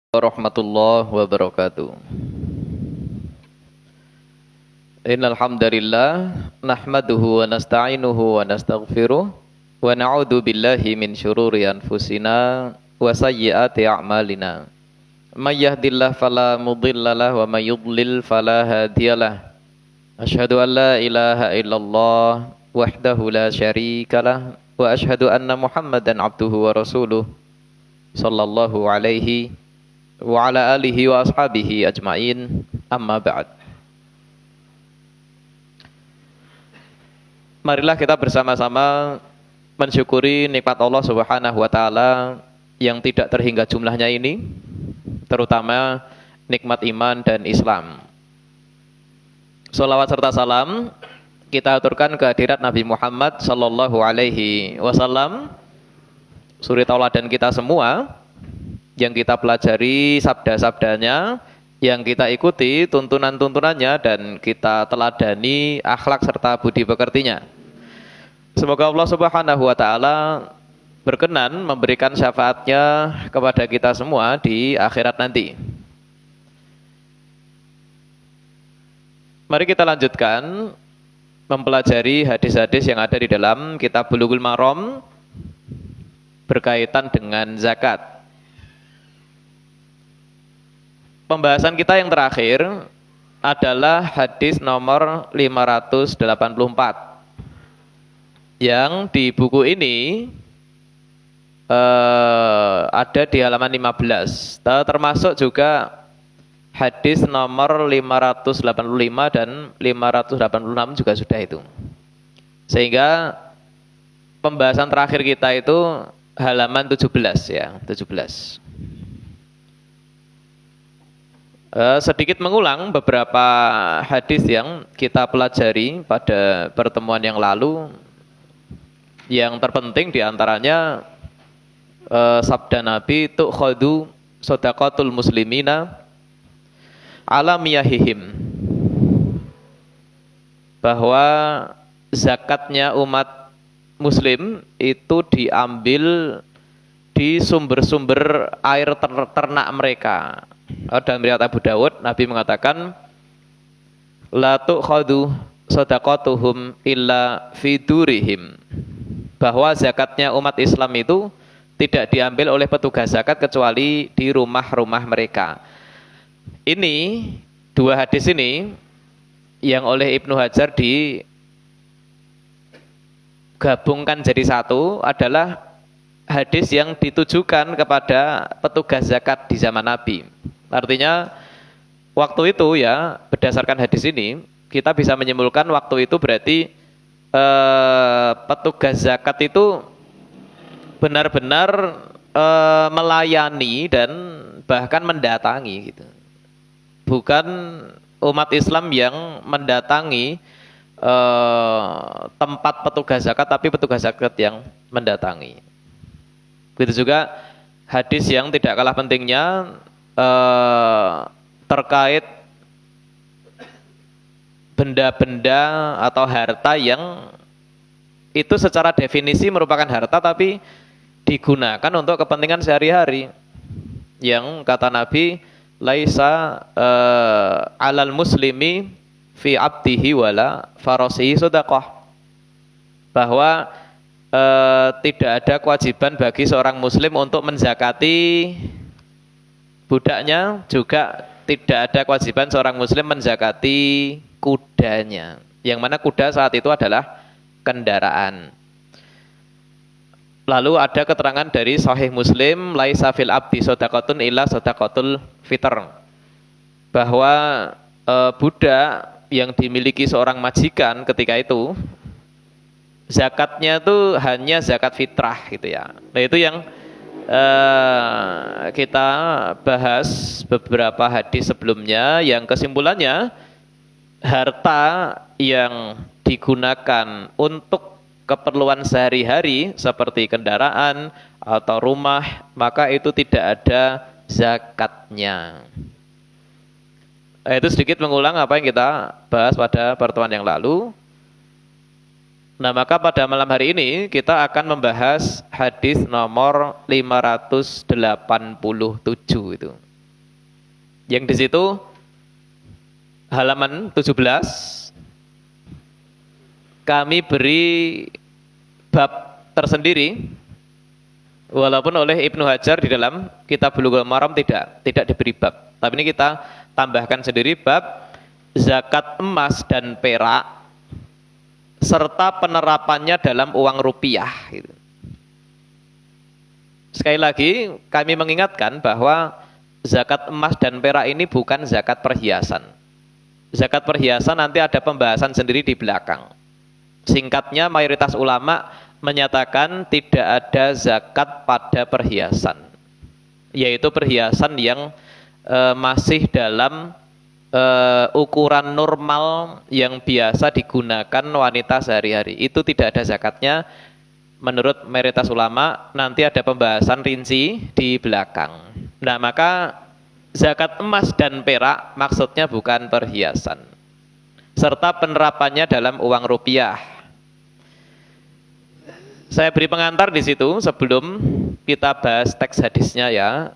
Warahmatullahi wabarakatuh. Innal hamdalillah nahmaduhu wa nasta'inuhu wa nastaghfiruh wa na'udzu billahi min syururi anfusina wa sayyiati a'malina. May yahdihillahu fala mudhillalah wa may yudlil fala hadiyalah. Asyhadu an la ilaha illallah wahdahu la syarikalah wa asyhadu anna Muhammadan abduhu wa rasuluh sallallahu alaihi wa ala alihi wa ashabihi ajma'in, amma ba'd. Marilah kita bersama-sama mensyukuri nikmat Allah Subhanahu wa taala yang tidak terhingga jumlahnya ini, terutama nikmat iman dan Islam. Shalawat serta salam kita aturkan kehadirat Nabi Muhammad sallallahu alaihi wasallam, suri tauladan kita semua, yang kita pelajari sabda-sabdanya, yang kita ikuti tuntunan-tuntunannya, dan kita teladani akhlak serta budi pekertinya. Semoga Allah Subhanahu wa taala berkenan memberikan syafaatnya kepada kita semua di akhirat nanti. Mari kita lanjutkan mempelajari hadis-hadis yang ada di dalam kitab Bulughul Maram berkaitan dengan zakat. Pembahasan kita yang terakhir adalah hadis nomor 584 yang di buku ini ada di halaman 15, termasuk juga hadis nomor 585 dan 586 juga sudah itu. Sehingga pembahasan terakhir kita itu halaman 17 ya, 17. Sedikit mengulang beberapa hadis yang kita pelajari pada pertemuan yang lalu. Yang terpenting diantaranya sabda Nabi, tu'khadu shadaqatul muslimina ala miyahihim, bahwa zakatnya umat muslim itu diambil di sumber-sumber air ternak mereka. Dalam riwayat Abu Dawud, Nabi mengatakan, la tu'khadu shadaqatuhum illa fi durihim, bahwa zakatnya umat Islam itu tidak diambil oleh petugas zakat kecuali di rumah-rumah mereka. Ini dua hadis ini yang oleh Ibnu Hajar digabungkan jadi satu adalah hadis yang ditujukan kepada petugas zakat di zaman Nabi. Artinya waktu itu ya, berdasarkan hadis ini kita bisa menyimpulkan waktu itu berarti petugas zakat itu benar-benar melayani dan bahkan mendatangi gitu. Bukan umat Islam yang mendatangi tempat petugas zakat, tapi petugas zakat yang mendatangi. Begitu juga hadis yang tidak kalah pentingnya terkait benda-benda atau harta yang itu secara definisi merupakan harta tapi digunakan untuk kepentingan sehari-hari, yang kata Nabi, laisa alal muslimi fi abdihi wala farasihi shadaqah, bahwa tidak ada kewajiban bagi seorang muslim untuk menzakati budaknya, juga tidak ada kewajiban seorang muslim menzakati kudanya, yang mana kuda saat itu adalah kendaraan. Lalu ada keterangan dari Sahih Muslim, laisa fil abdi shadaqatun illa shadaqatul fitr, bahwa budak yang dimiliki seorang majikan ketika itu zakatnya itu hanya zakat fitrah gitu ya. Nah itu yang kita bahas beberapa hadis sebelumnya, yang kesimpulannya harta yang digunakan untuk keperluan sehari-hari seperti kendaraan atau rumah, maka itu tidak ada zakatnya. Itu sedikit mengulang apa yang kita bahas pada pertemuan yang lalu. Nah, maka pada malam hari ini kita akan membahas hadis nomor 587 itu. Yang di situ halaman 17 kami beri bab tersendiri, walaupun oleh Ibnu Hajar di dalam kitab Bulughul Maram tidak diberi bab. Tapi ini kita tambahkan sendiri bab zakat emas dan perak serta penerapannya dalam uang rupiah gitu. Sekali lagi kami mengingatkan bahwa zakat emas dan perak ini bukan zakat perhiasan. Zakat perhiasan nanti ada pembahasan sendiri di belakang. Singkatnya mayoritas ulama menyatakan tidak ada zakat pada perhiasan, yaitu perhiasan yang masih dalam ukuran normal yang biasa digunakan wanita sehari-hari. Itu tidak ada zakatnya menurut mayoritas ulama. Nanti ada pembahasan rinci di belakang. Nah, maka zakat emas dan perak maksudnya bukan perhiasan, serta penerapannya dalam uang rupiah. Saya beri pengantar di situ sebelum kita bahas teks hadisnya ya.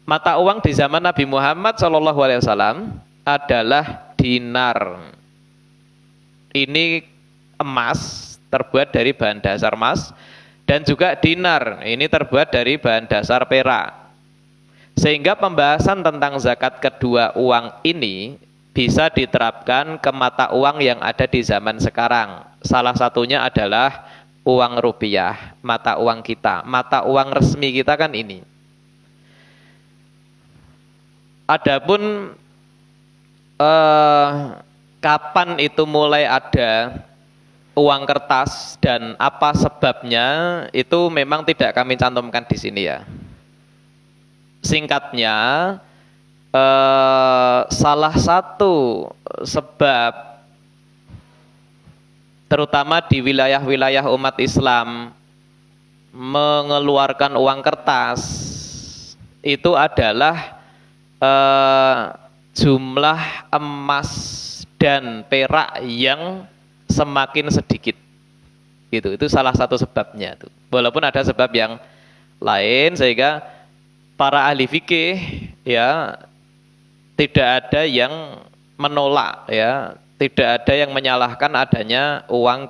Mata uang di zaman Nabi Muhammad SAW adalah dinar. Ini emas terbuat dari bahan dasar emas, dan juga dinar ini terbuat dari bahan dasar perak. Sehingga pembahasan tentang zakat kedua uang ini bisa diterapkan ke mata uang yang ada di zaman sekarang. Salah satunya adalah uang rupiah, mata uang kita, mata uang resmi kita kan ini. Adapun kapan itu mulai ada uang kertas dan apa sebabnya itu memang tidak kami cantumkan di sini ya. Singkatnya, salah satu sebab terutama di wilayah-wilayah umat Islam mengeluarkan uang kertas itu adalah jumlah emas dan perak yang semakin sedikit. Gitu. Itu salah satu sebabnya tuh. Walaupun ada sebab yang lain, sehingga para ahli fikih ya tidak ada yang menolak ya, tidak ada yang menyalahkan adanya uang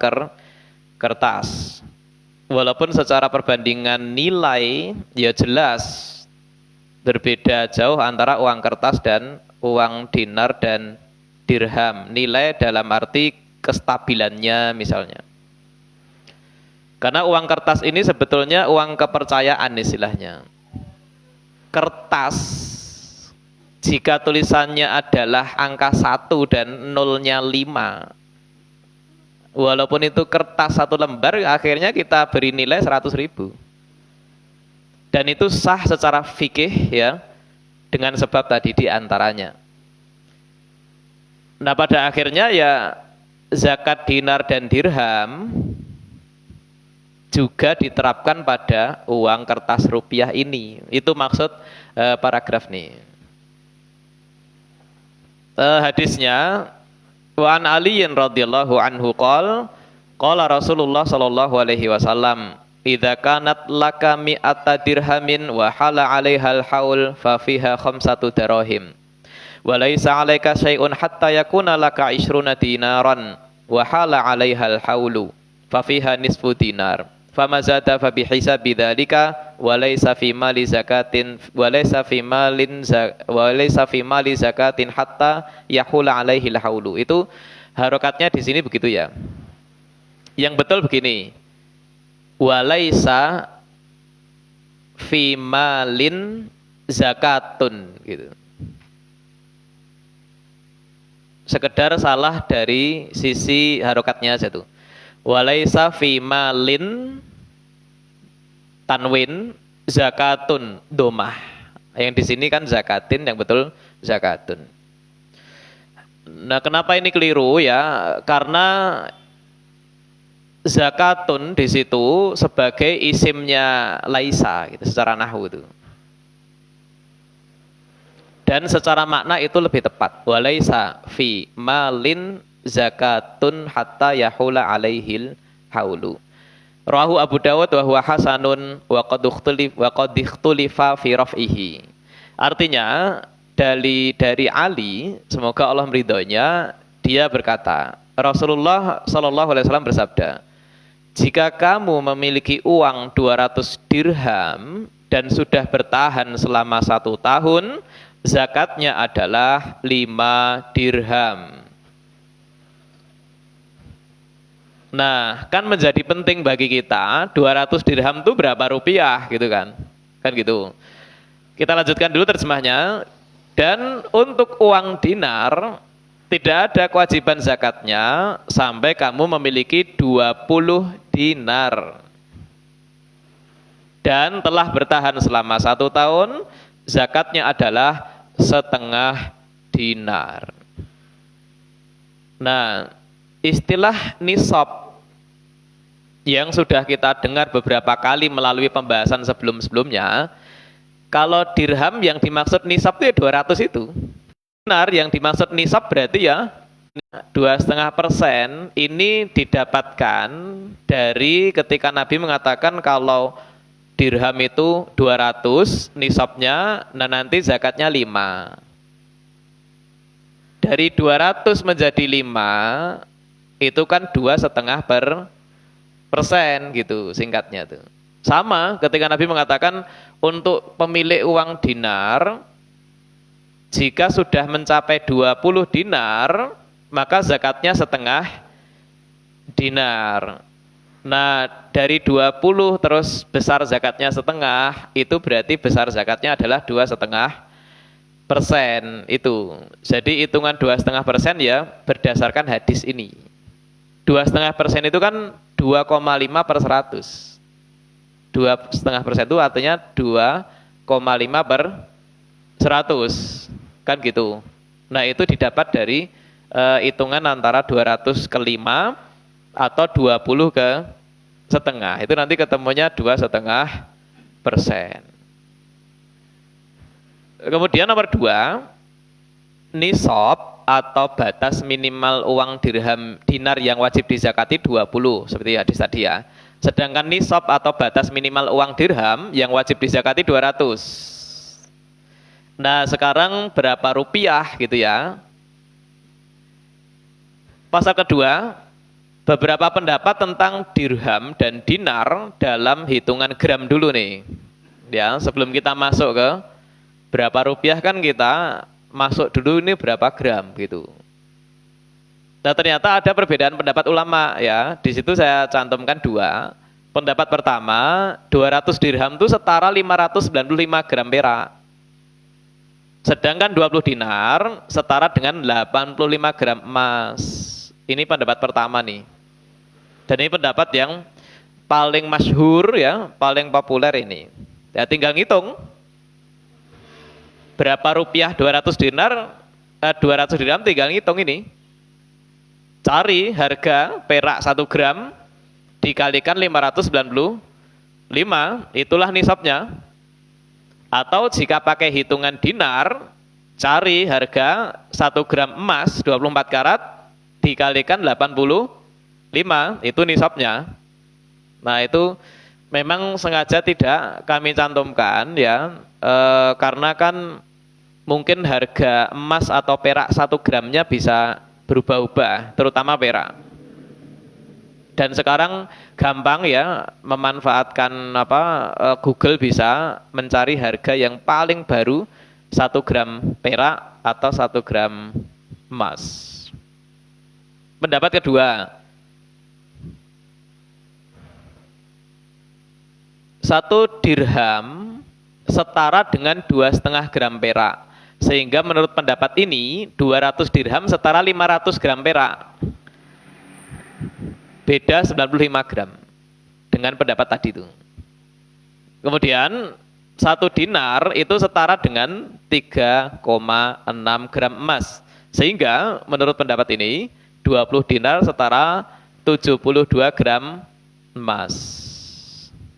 kertas. Walaupun secara perbandingan nilai ya jelas berbeda jauh antara uang kertas dan uang dinar dan dirham. Nilai dalam arti kestabilannya misalnya. Karena uang kertas ini sebetulnya uang kepercayaan istilahnya. Kertas jika tulisannya adalah angka 1 dan nolnya 5, walaupun itu kertas satu lembar, akhirnya kita beri nilai 100.000. Dan itu sah secara fikih ya, dengan sebab tadi diantaranya. Nah pada akhirnya ya zakat dinar dan dirham juga diterapkan pada uang kertas rupiah ini. Itu maksud paragraf nih. Hadisnya, wa an Aliyin radhiyallahu anhu qala Rasulullah sallallahu alaihi wasallam, idza kanat laka mi'ata dirhamin wa hala 'alaihal haul fa fiha khamsatu darahim wa laisa 'alaika syai'un hatta yakuna laka 20 dinaran wa hala 'alaihal haulu fa fiha nisfu dinar fama zada fa bihisabi dzalika wa laysa fi mali zakatin wa laysa fi mali zakatin hatta yahula alaihi haulu. Itu harokatnya di sini begitu ya. Yang betul begini, wa laysa fi malin zakatun gitu. Sekedar salah dari sisi harokatnya aja tuh. Walaysa fi malin tanwin zakatun domah. Yang di sini kan zakatin, yang betul zakatun. Nah, kenapa ini keliru ya? Karena zakatun di situ sebagai isimnya laisa gitu, secara nahwu itu. Dan secara makna itu lebih tepat. Walaysa fi malin zakatun hatta yahula alaihil haulu. Rawahu Abu Dawud wa huwa hasanun wa qad ikhtulifa fi raf'ihi. Artinya dari Ali, semoga Allah meridhoinya, dia berkata, Rasulullah Shallallahu Alaihi Wasallam bersabda, jika kamu memiliki uang 200 dirham dan sudah bertahan selama 1 tahun, zakatnya adalah 5 dirham. Nah, kan menjadi penting bagi kita 200 dirham itu berapa rupiah gitu kan. Kan gitu. Kita lanjutkan dulu terjemahnya. Dan untuk uang dinar tidak ada kewajiban zakatnya sampai kamu memiliki 20 dinar. Dan telah bertahan selama 1 tahun, zakatnya adalah setengah dinar. Nah, istilah nisab yang sudah kita dengar beberapa kali melalui pembahasan sebelum-sebelumnya, kalau dirham yang dimaksud nisab itu ya 200 itu. Dinar yang dimaksud nisab berarti ya 2,5% ini didapatkan dari ketika Nabi mengatakan kalau dirham itu 200 nisabnya, nah nanti zakatnya 5. Dari 200 menjadi 5 itu kan 2,5% gitu singkatnya tuh. Sama ketika Nabi mengatakan untuk pemilik uang dinar, jika sudah mencapai 20 dinar, maka zakatnya setengah dinar. Nah, dari 20 terus besar zakatnya setengah, itu berarti besar zakatnya adalah 2,5% itu. Jadi hitungan 2,5% ya berdasarkan hadis ini. 2,5% itu kan 2,5 per 100. 2,5% itu artinya 2,5 per 100. Kan gitu. Nah, itu didapat dari hitungan antara 200 ke 5 atau 20 ke setengah. Itu nanti ketemunya 2,5%. Kemudian nomor 2, nisab atau batas minimal uang dirham dinar yang wajib dizakati 20 seperti hadis tadi ya. Sedangkan nisab atau batas minimal uang dirham yang wajib dizakati 200. Nah, sekarang berapa rupiah gitu ya? Pasal kedua, beberapa pendapat tentang dirham dan dinar dalam hitungan gram dulu nih. Ya, sebelum kita masuk ke berapa rupiah kan kita masuk dulu ini berapa gram gitu. Nah, ternyata ada perbedaan pendapat ulama ya. Di situ saya cantumkan 2. Pendapat pertama, 200 dirham itu setara 595 gram perak. Sedangkan 20 dinar setara dengan 85 gram emas. Ini pendapat pertama nih. Dan ini pendapat yang paling masyhur ya, paling populer ini. Ya tinggal ngitung. Berapa rupiah 200 dinar? 200 dirham tinggal ngitung ini. Cari harga perak 1 gram dikalikan 595, itulah nisabnya. Atau jika pakai hitungan dinar, cari harga 1 gram emas 24 karat dikalikan 85, itu nisabnya. Nah, itu memang sengaja tidak kami cantumkan ya, karena kan mungkin harga emas atau perak 1 gramnya bisa berubah-ubah, terutama perak. Dan sekarang gampang ya memanfaatkan Google bisa mencari harga yang paling baru 1 gram perak atau 1 gram emas. Pendapat kedua, 1 dirham setara dengan 2,5 gram perak. Sehingga menurut pendapat ini 200 dirham setara 500 gram perak. Beda 95 gram dengan pendapat tadi itu. Kemudian 1 dinar itu setara dengan 3,6 gram emas. Sehingga menurut pendapat ini 20 dinar setara 72 gram emas.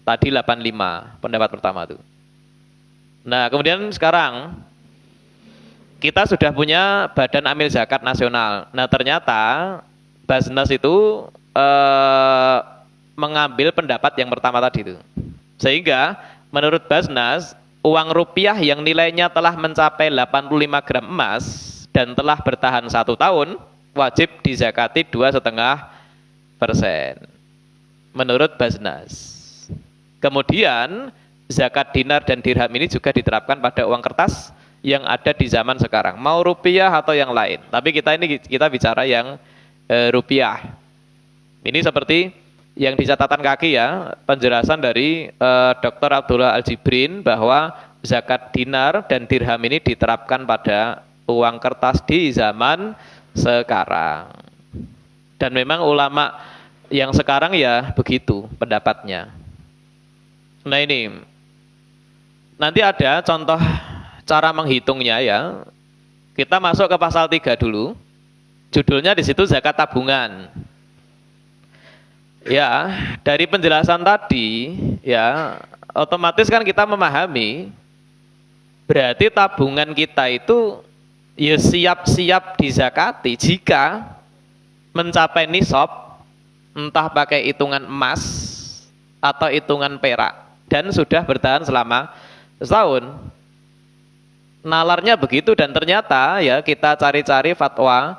Tadi 85 pendapat pertama itu. Nah, kemudian sekarang kita sudah punya Badan Amil Zakat Nasional. Nah, ternyata Basnas itu mengambil pendapat yang pertama tadi itu. Sehingga menurut Basnas uang rupiah yang nilainya telah mencapai 85 gram emas dan telah bertahan 1 tahun, wajib dizakati 2,5% menurut Basnas. Kemudian zakat dinar dan dirham ini juga diterapkan pada uang kertas yang ada di zaman sekarang, mau rupiah atau yang lain. Tapi kita bicara yang rupiah. Ini seperti yang di catatan kaki ya, penjelasan dari Dr. Abdullah Al-Jibrin bahwa zakat dinar dan dirham ini diterapkan pada uang kertas di zaman sekarang. Dan memang ulama yang sekarang ya begitu pendapatnya. Nah ini, nanti ada contoh cara menghitungnya ya. Kita masuk ke pasal 3 dulu. Judulnya di situ zakat tabungan. Ya, dari penjelasan tadi ya, otomatis kan kita memahami berarti tabungan kita itu ya siap-siap dizakati jika mencapai nisab, entah pakai hitungan emas atau hitungan perak, dan sudah bertahan selama setahun. Nalarnya begitu, dan ternyata ya kita cari-cari fatwa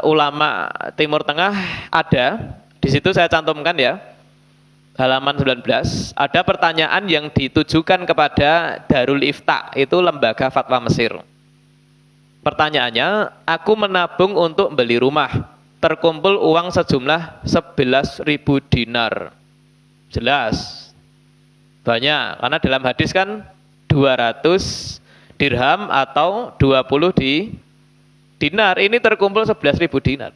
ulama Timur Tengah ada. Di situ saya cantumkan ya, halaman 19, ada pertanyaan yang ditujukan kepada Darul Ifta, itu lembaga fatwa Mesir. Pertanyaannya, aku menabung untuk beli rumah, terkumpul uang sejumlah 11.000 dinar. Jelas banyak, karena dalam hadis kan 200 dirham atau 20 dinar, ini terkumpul 11.000 dinar.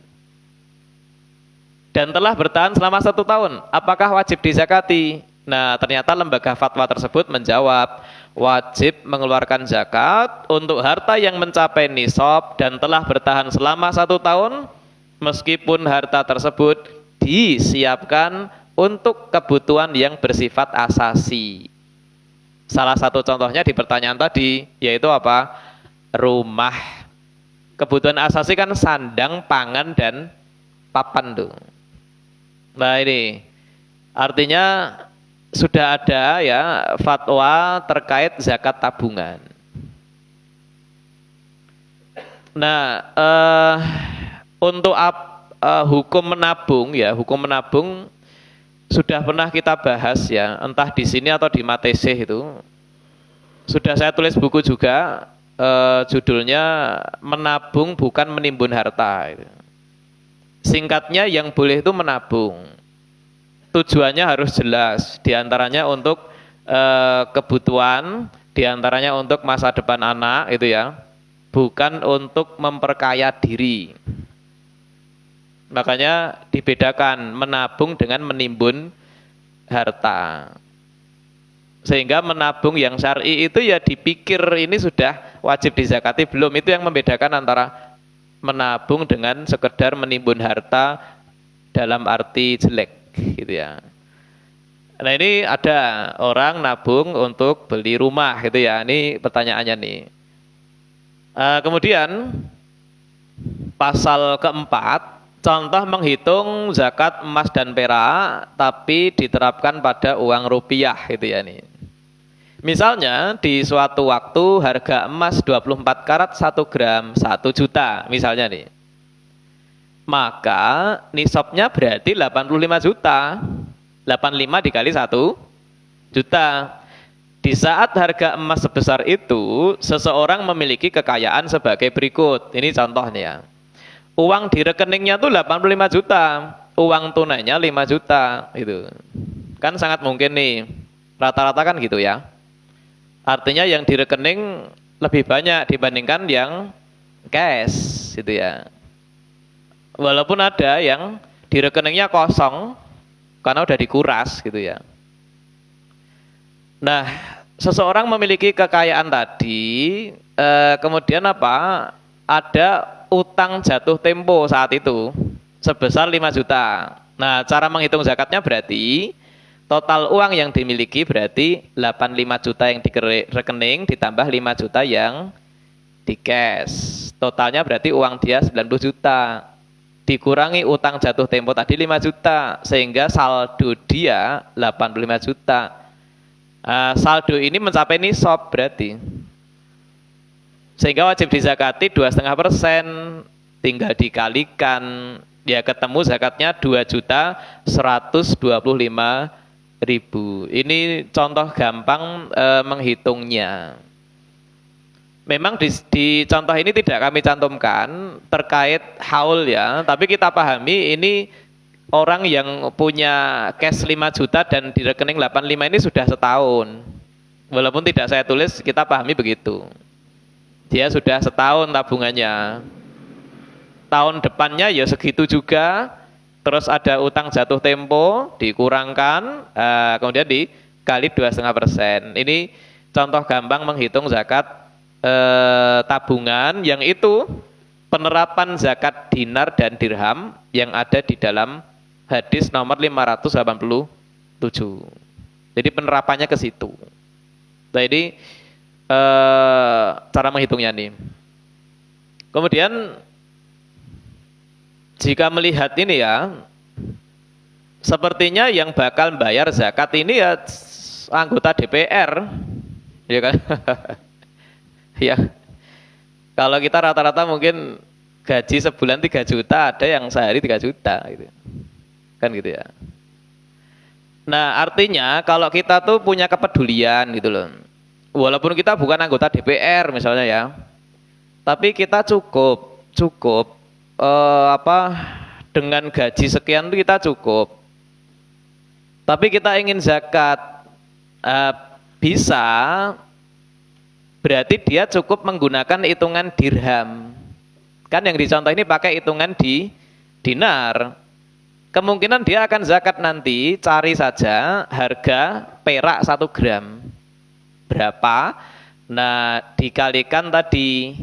Dan telah bertahan selama 1 tahun, apakah wajib dizakati? Nah, ternyata lembaga fatwa tersebut menjawab, wajib mengeluarkan zakat untuk harta yang mencapai nisab dan telah bertahan selama 1 tahun, meskipun harta tersebut disiapkan untuk kebutuhan yang bersifat asasi. Salah satu contohnya di pertanyaan tadi, yaitu apa? Rumah. Kebutuhan asasi kan sandang, pangan, dan papan tuh. Nah ini artinya sudah ada ya fatwa terkait zakat tabungan. Nah untuk hukum menabung ya, hukum menabung sudah pernah kita bahas ya, entah di sini atau di Matesih itu. Sudah saya tulis buku juga, judulnya Menabung Bukan Menimbun Harta. Singkatnya yang boleh itu menabung. Tujuannya harus jelas, diantaranya untuk kebutuhan, diantaranya untuk masa depan anak itu ya, bukan untuk memperkaya diri. Makanya dibedakan menabung dengan menimbun harta. Sehingga menabung yang syar'i itu ya dipikir ini sudah wajib dizakati belum, itu yang membedakan antara menabung dengan sekedar menimbun harta dalam arti jelek gitu ya. Nah ini ada orang nabung untuk beli rumah gitu ya, ini pertanyaannya nih. Kemudian pasal keempat, contoh menghitung zakat emas dan perak tapi diterapkan pada uang rupiah gitu ya nih. Misalnya di suatu waktu harga emas 24 karat 1 gram 1 juta misalnya nih. Maka nisabnya berarti 85 juta. 85 dikali 1 juta. Di saat harga emas sebesar itu, seseorang memiliki kekayaan sebagai berikut. Ini contohnya ya. Uang di rekeningnya tuh 85 juta, uang tunainya 5 juta gitu. Kan sangat mungkin nih. Rata-rata kan gitu ya. Artinya yang di rekening lebih banyak dibandingkan yang cash gitu ya. Walaupun ada yang di rekeningnya kosong karena udah dikuras gitu ya. Nah, seseorang memiliki kekayaan tadi, kemudian apa? Ada utang jatuh tempo saat itu sebesar 5 juta. Nah, cara menghitung zakatnya berarti total uang yang dimiliki berarti 85 juta yang di rekening ditambah 5 juta yang di cash. Totalnya berarti uang dia 90 juta. Dikurangi utang jatuh tempo tadi 5 juta. Sehingga saldo dia 85 juta. Saldo ini mencapai nisab berarti. Sehingga wajib dizakati 2,5%, tinggal dikalikan ya ketemu zakatnya 2.125.000. Ini contoh gampang menghitungnya. Memang di contoh ini tidak kami cantumkan terkait haul ya, tapi kita pahami ini orang yang punya cash 5 juta dan di rekening 85 ini sudah setahun. Walaupun tidak saya tulis, kita pahami begitu. Dia sudah setahun tabungannya. Tahun depannya ya segitu juga. Terus ada utang jatuh tempo, dikurangkan, kemudian dikali 2,5%. Ini contoh gampang menghitung zakat tabungan yang itu penerapan zakat dinar dan dirham yang ada di dalam hadis nomor 587. Jadi penerapannya ke situ. Nah ini cara menghitungnya nih. Kemudian jika melihat ini ya, sepertinya yang bakal bayar zakat ini ya anggota DPR, ya kan? Ya, kalau kita rata-rata mungkin gaji sebulan 3 juta, ada yang sehari 3 juta gitu. Kan gitu ya. Nah artinya kalau kita tuh punya kepedulian gitu loh, walaupun kita bukan anggota DPR misalnya ya, tapi kita cukup dengan gaji sekian tuh kita cukup. Tapi kita ingin zakat bisa, berarti dia cukup menggunakan hitungan dirham. Kan yang dicontoh ini pakai hitungan di dinar. Kemungkinan dia akan zakat nanti, cari saja harga perak 1 gram. Berapa? Nah, dikalikan tadi,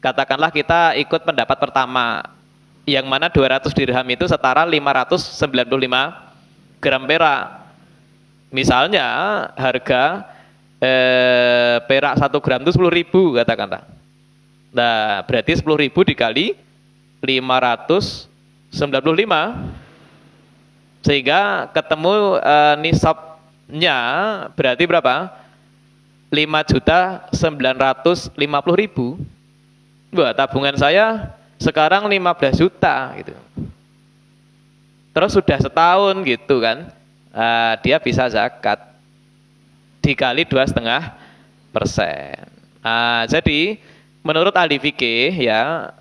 katakanlah kita ikut pendapat pertama, yang mana 200 dirham itu setara 595 gram perak. Misalnya harga perak 1 gram itu 10.000 katakanlah. Nah, berarti 10.000 dikali 595, sehingga ketemu nisabnya berarti berapa? 5.950.000. Wah, tabungan saya sekarang 15 juta gitu. Terus sudah setahun gitu kan, dia bisa zakat dikali 2,5%. Jadi menurut ahli fikih ya,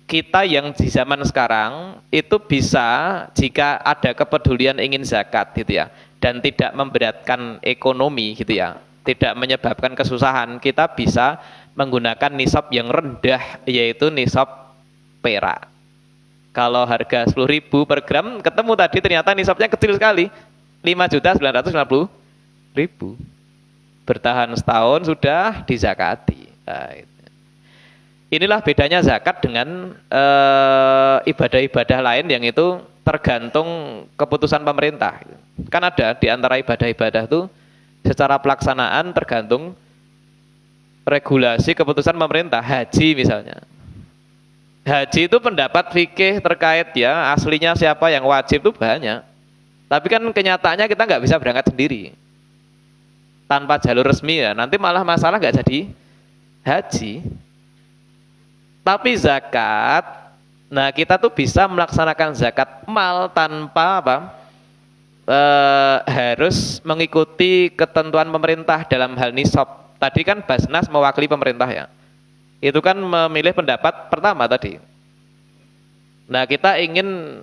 kita yang di zaman sekarang itu bisa jika ada kepedulian ingin zakat gitu ya, dan tidak memberatkan ekonomi gitu ya, tidak menyebabkan kesusahan, kita bisa menggunakan nisab yang rendah, yaitu nisab perak. Kalau harga 10.000 per gram, ketemu tadi ternyata nisabnya kecil sekali, 5.950.000. Bertahan setahun sudah dizakati. Nah, inilah bedanya zakat dengan ibadah-ibadah lain yang itu tergantung keputusan pemerintah. Kan ada di antara ibadah-ibadah itu secara pelaksanaan tergantung regulasi keputusan pemerintah. Haji misalnya. Haji itu pendapat fikih terkait ya aslinya siapa yang wajib itu banyak. Tapi kan kenyataannya kita nggak bisa berangkat sendiri tanpa jalur resmi ya. Nanti malah masalah nggak jadi haji. Tapi zakat, nah kita tuh bisa melaksanakan zakat mal tanpa harus mengikuti ketentuan pemerintah dalam hal nisab. Tadi kan Basnas mewakili pemerintah ya. Itu kan memilih pendapat pertama tadi. Nah kita ingin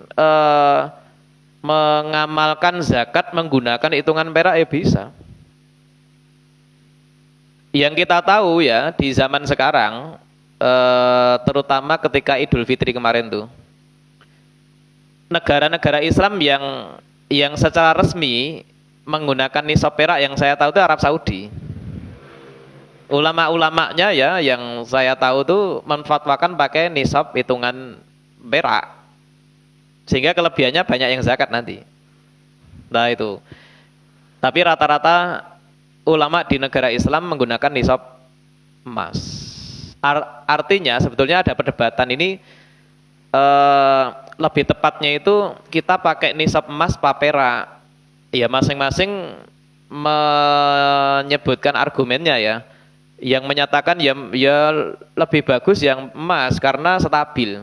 mengamalkan zakat menggunakan hitungan perak ya bisa. Yang kita tahu ya di zaman sekarang, terutama ketika Idul Fitri kemarin tuh, negara-negara Islam yang secara resmi menggunakan nisab perak yang saya tahu itu Arab Saudi. Ulama-ulamanya ya yang saya tahu tuh menfatwakan pakai nisab hitungan perak, sehingga kelebihannya banyak yang zakat nanti. Nah itu. Tapi rata-rata ulama di negara Islam menggunakan nisab emas. Artinya sebetulnya ada perdebatan ini, lebih tepatnya itu kita pakai nisab emas apa perak. Ya masing-masing menyebutkan argumennya ya, yang menyatakan ya lebih bagus yang emas karena stabil.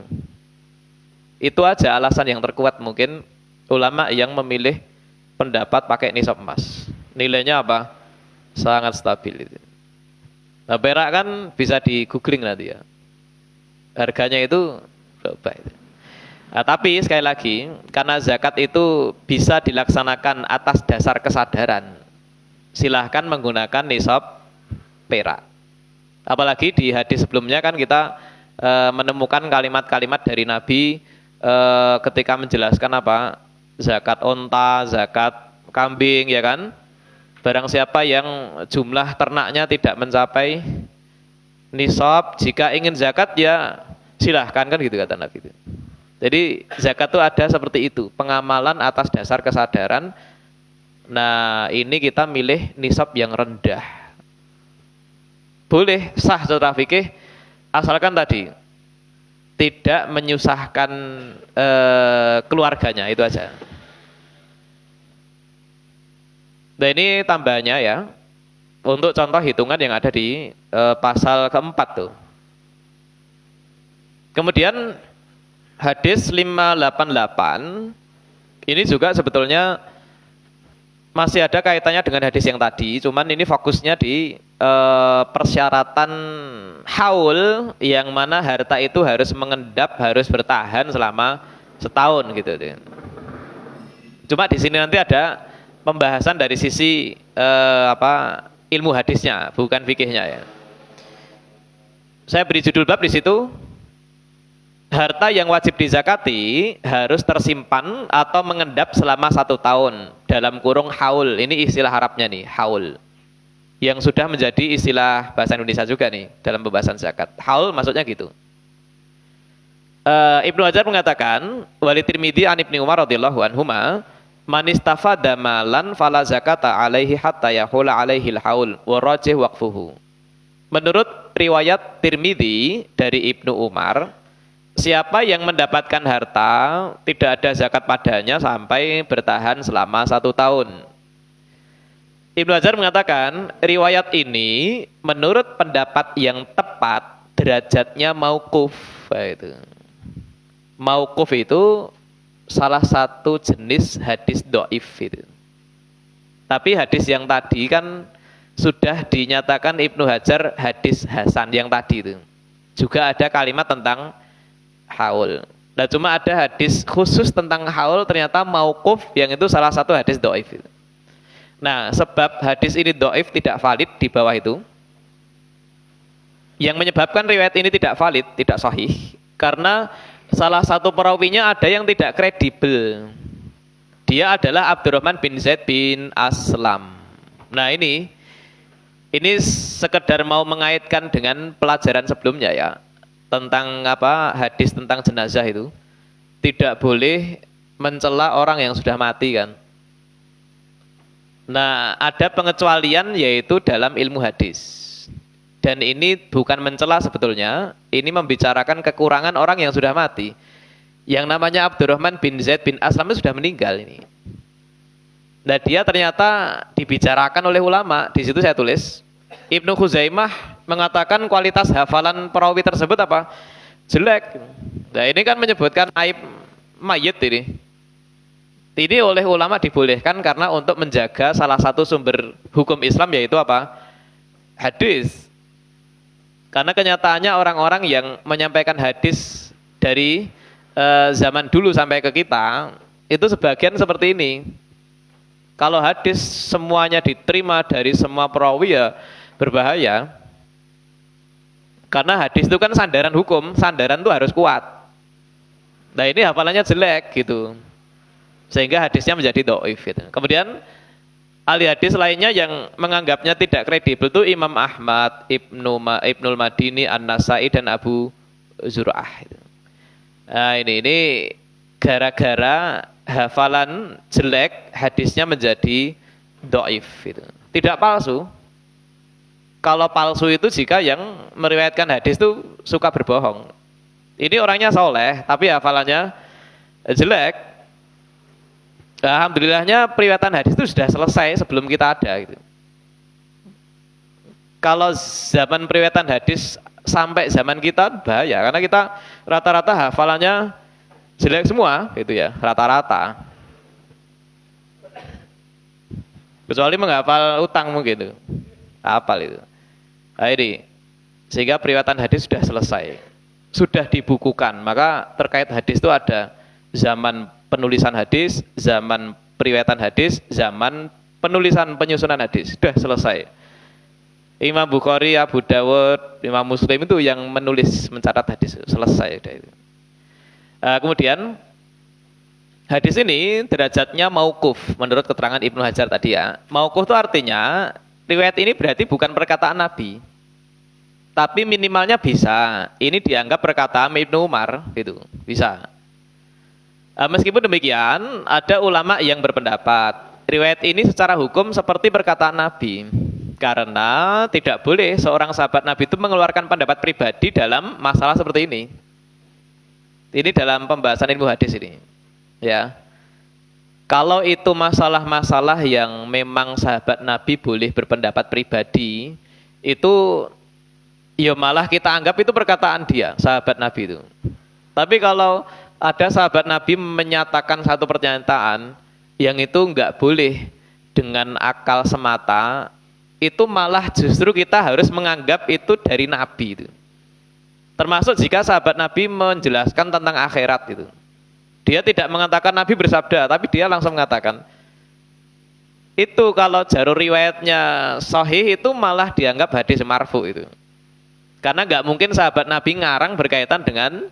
Itu aja alasan yang terkuat mungkin ulama yang memilih pendapat pakai nisab emas. Nilainya apa? Sangat stabil itu. Nah, perak kan bisa di googling nanti ya. Harganya itu berapa itu. Nah, tapi sekali lagi, karena zakat itu bisa dilaksanakan atas dasar kesadaran, silahkan menggunakan nisab perak. Apalagi di hadis sebelumnya kan kita menemukan kalimat-kalimat dari Nabi ketika menjelaskan apa? Zakat onta, zakat kambing, ya kan? Barang siapa yang jumlah ternaknya tidak mencapai nisab, jika ingin zakat ya silahkan, kan gitu kata Nabi itu. Jadi zakat itu ada seperti itu, pengamalan atas dasar kesadaran. Nah, ini kita milih nisab yang rendah. Boleh sah secara fikih, asalkan tadi tidak menyusahkan keluarganya, itu aja. Nah, ini tambahannya ya, untuk contoh hitungan yang ada di pasal keempat tuh. Kemudian hadis 588 ini juga sebetulnya masih ada kaitannya dengan hadis yang tadi, cuman ini fokusnya di persyaratan haul, yang mana harta itu harus mengendap, harus bertahan selama setahun gitu. Cuma di sini nanti ada pembahasan dari sisi ilmu hadisnya, bukan fikihnya ya. Saya beri judul bab di situ, harta yang wajib dizakati harus tersimpan atau mengendap selama 1 tahun dalam kurung haul. Ini istilah Arabnya nih, haul, yang sudah menjadi istilah bahasa Indonesia juga nih dalam pembahasan zakat. Haul maksudnya gitu. Ibnu Hajar mengatakan, Wali Tirmidzi an Ibnu Umar radhiyallahu anhuma, man istafada malan fala zakata alaihi hatta yahula alaihil haul wa rajih waqfuhu. Menurut riwayat Tirmidzi dari Ibnu Umar, siapa yang mendapatkan harta tidak ada zakat padanya sampai bertahan selama 1 tahun. Ibnu Hajar mengatakan riwayat ini menurut pendapat yang tepat derajatnya mauquf. Itu mauquf itu salah satu jenis hadis dhaif itu. Tapi hadis yang tadi kan sudah dinyatakan Ibnu Hajar hadis hasan yang tadi itu. Juga ada kalimat tentang haul. Nah, cuma ada hadis khusus tentang haul ternyata mauquf, yang itu salah satu hadis dhaif itu. Nah, sebab hadis ini dhaif, tidak valid di bawah itu. Yang menyebabkan riwayat ini tidak valid, tidak sahih, karena salah satu perawinya ada yang tidak kredibel. Dia adalah Abdurrahman bin Zaid bin Aslam. Nah, ini sekedar mau mengaitkan dengan pelajaran sebelumnya ya, tentang hadis tentang jenazah itu tidak boleh mencela orang yang sudah mati kan. Nah, ada pengecualian yaitu dalam ilmu hadis. Dan ini bukan mencela sebetulnya, ini membicarakan kekurangan orang yang sudah mati. Yang namanya Abdurrahman bin Zaid bin Aslam itu sudah meninggal ini. Nah, dia ternyata dibicarakan oleh ulama. Di situ saya tulis, Ibnu Khuzaimah mengatakan kualitas hafalan perawi tersebut apa? Jelek. Nah, ini kan menyebutkan aib mayit ini. Ini oleh ulama dibolehkan karena untuk menjaga salah satu sumber hukum Islam, yaitu apa? Hadis. Karena kenyataannya orang-orang yang menyampaikan hadis dari zaman dulu sampai ke kita, itu sebagian seperti ini. Kalau hadis semuanya diterima dari semua perawi ya berbahaya. Karena hadis itu kan sandaran hukum, sandaran itu harus kuat. Nah, ini hafalannya jelek gitu, sehingga hadisnya menjadi dhaif gitu. Kemudian ahli hadis lainnya yang menganggapnya tidak kredibel itu Imam Ahmad, Ibnul Madini, An-Nasai, dan Abu Zur'ah. Nah, ini gara-gara hafalan jelek, hadisnya menjadi dhaif gitu. Tidak palsu. Kalau palsu itu jika yang meriwayatkan hadis itu suka berbohong. Ini orangnya soleh, tapi hafalannya jelek. Alhamdulillahnya periwayatan hadis itu sudah selesai sebelum kita ada gitu. Kalau zaman periwayatan hadis sampai zaman kita bahaya karena kita rata-rata hafalannya jelek semua gitu ya, rata-rata. Kecuali menghafal utang mungkin itu. Hafal itu. Nah, ini sehingga periwayatan hadis sudah selesai. Sudah dibukukan. Maka terkait hadis itu ada zaman penulisan hadis, zaman periwayatan hadis, zaman penulisan penyusunan hadis. Sudah selesai. Imam Bukhari, Abu Dawud, Imam Muslim itu yang menulis mencatat hadis, selesai. Kemudian hadis ini derajatnya mauquf menurut keterangan Ibnu Hajar tadi ya. Mauquf itu artinya riwayat ini berarti bukan perkataan Nabi, tapi minimalnya bisa. Ini dianggap perkataan Ibnu Umar, gitu, bisa. Meskipun demikian, ada ulama yang berpendapat riwayat ini secara hukum seperti perkataan Nabi. Karena tidak boleh seorang sahabat Nabi itu mengeluarkan pendapat pribadi dalam masalah seperti ini. Ini dalam pembahasan ilmu hadis ini. Ya. Kalau itu masalah-masalah yang memang sahabat Nabi boleh berpendapat pribadi, itu ya malah kita anggap itu perkataan dia, sahabat Nabi itu. Tapi kalau ada sahabat Nabi menyatakan satu pernyataan yang itu enggak boleh dengan akal semata, itu malah justru kita harus menganggap itu dari Nabi itu. Termasuk jika sahabat Nabi menjelaskan tentang akhirat itu. Dia tidak mengatakan Nabi bersabda, tapi dia langsung mengatakan. Itu kalau jalur riwayatnya sahih itu malah dianggap hadis marfu itu. Karena nggak mungkin sahabat Nabi ngarang berkaitan dengan